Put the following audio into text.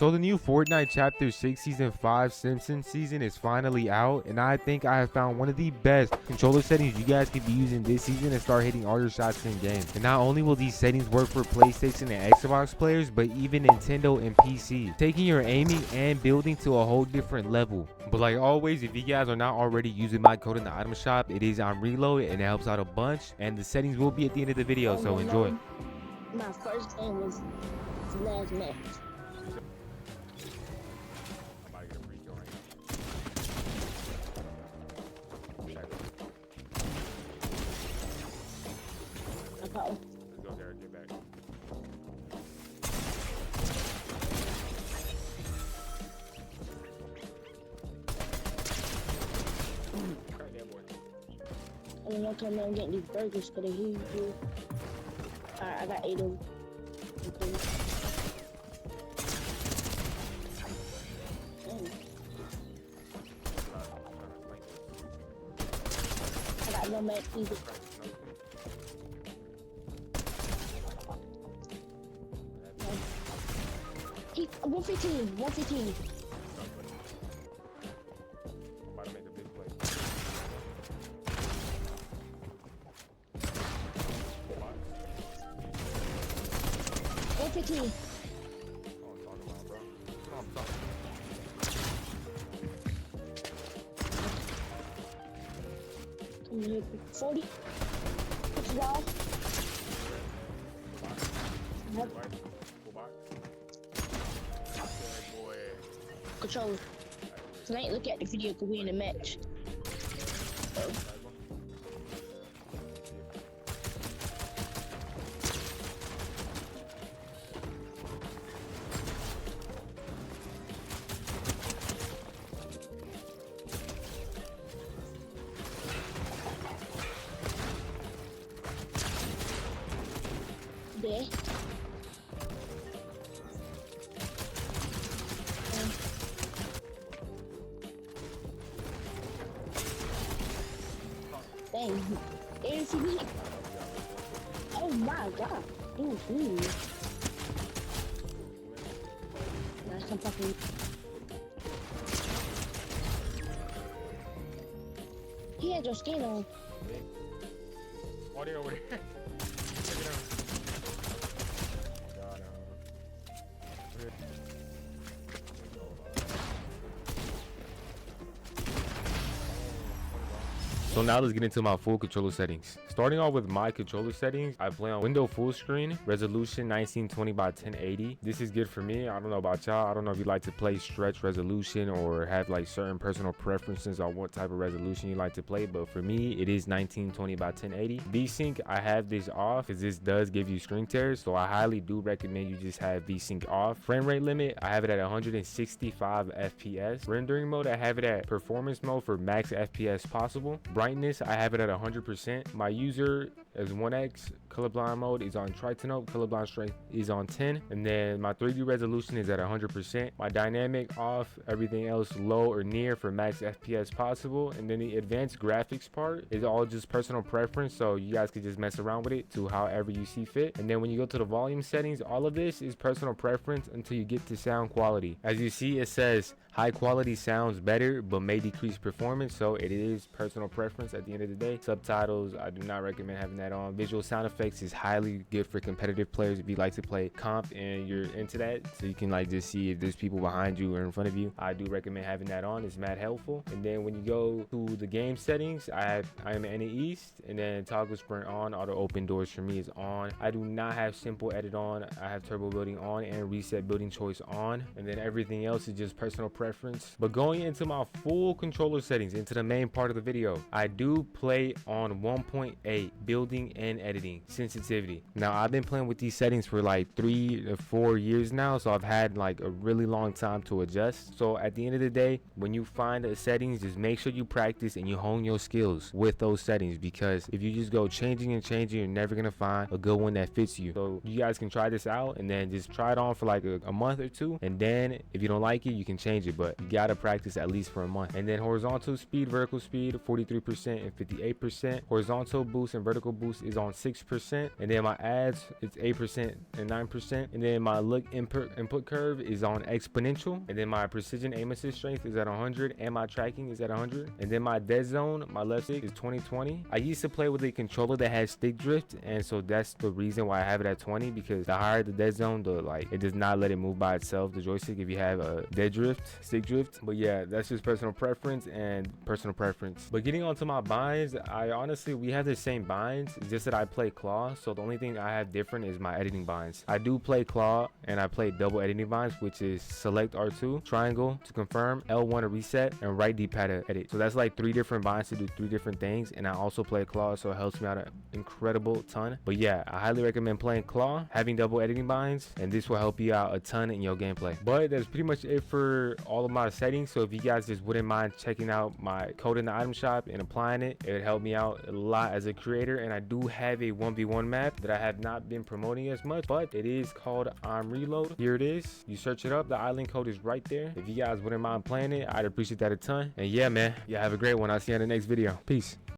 So the new Fortnite Chapter 6 Season 5 Simpsons season is finally out, and I think I have found one of the best controller settings you guys could be using this season and start hitting all your shots in game. And not only will these settings work for PlayStation and Xbox players, but even Nintendo and PC, taking your aiming and building to a whole different level. But like always, if you guys are not already using my code in the item shop, it is on reload and it helps out a bunch, and the settings will be at the end of the video, so enjoy. My first game was last match. Let's go there, get back. Crack that boy. I mean, I'm coming and getting these burgers for the huge. Alright, I got 8 of them. Okay. I got no match either. 115, 115. I'm about to make a big play. 115. Oh, I'm talking about, bro. Oh, I'm talking. 40. Push wall. Yep. Controller. Tonight, look at the video because we in a match. There. Dang. ACB. Oh my god. Ooh. That's some fucking. He had your skin on. Oh, they're over there. So now let's get into my full controller settings. Starting off with my controller settings, I play on window full screen, resolution 1920 by 1080. This is good for me. I don't know about y'all. I don't know if you like to play stretch resolution or have like certain personal preferences on what type of resolution you like to play, but for me, it is 1920 by 1080. VSync, I have this off because this does give you screen tears, so I highly do recommend you just have VSync off. Frame rate limit, I have it at 165 FPS. Rendering mode, I have it at performance mode for max FPS possible. Brightness, I have it at 100%. My user is 1x. Colorblind mode is on Tritanope. Colorblind strength is on 10. And then my 3D resolution is at 100%. My dynamic off. Everything else low or near for max FPS possible. And then the advanced graphics part is all just personal preference. So you guys can just mess around with it to however you see fit. And then when you go to the volume settings, all of this is personal preference until you get to sound quality. As you see, it says high quality sounds better but may decrease performance, so it is personal preference at the end of the day. Subtitles, I do not recommend having that on. Visual sound effects is highly good for competitive players if you like to play comp and you're into that, so you can like just see if there's people behind you or in front of you. I do recommend having that on. It's mad helpful. And then when you go to the game settings, I am in the east, and then toggle sprint on. Auto open doors for me is on. I do not have simple edit on. I have turbo building on and reset building choice on, and then everything else is just personal preference. But going into my full controller settings, into the main part of the video, I do play on 1.8 building and editing sensitivity. Now I've been playing with these settings for like 3 to 4 years now, so I've had like a really long time to adjust. So at the end of the day, when you find the settings, just make sure you practice and you hone your skills with those settings, because if you just go changing and changing, you're never gonna find a good one that fits you. So you guys can try this out and then just try it on for like a month or two, and then if you don't like it, you can change it, but you gotta practice at least for a month. And then horizontal speed, vertical speed 43% and 58%. Horizontal boost and vertical boost is on 6%. 10%, and then my ads it's 8% and 9%, and then my look input curve is on exponential, and then my precision aim assist strength is at 100, and my tracking is at 100, and then my dead zone, my left stick is 20/20. I used to play with a controller that has stick drift, and so that's the reason why I have it at 20, because the higher the dead zone, the like it does not let it move by itself, the joystick, if you have a dead drift, stick drift. But yeah, that's just personal preference and personal preference. But getting onto my binds, I honestly, we have the same binds, it's just that I play claw, so the only thing I have different is my editing binds. I do play claw and I play double editing binds, which is select R2, triangle to confirm, L1 to reset, and right D-pad to edit. So that's like 3 different binds to do 3 different things, and I also play claw, so it helps me out an incredible ton. But yeah, I highly recommend playing claw, having double editing binds, and this will help you out a ton in your gameplay. But that's pretty much it for all of my settings. So if you guys just wouldn't mind checking out my code in the item shop and applying it, it would help me out a lot as a creator. And I do have a 1v1 map that I have not been promoting as much, but it is called I'm Reload. Here it is. You search it up, the island code is right there. If you guys wouldn't mind playing it, I'd appreciate that a ton. And yeah, man, yeah, have a great one. I'll see you in the next video. Peace.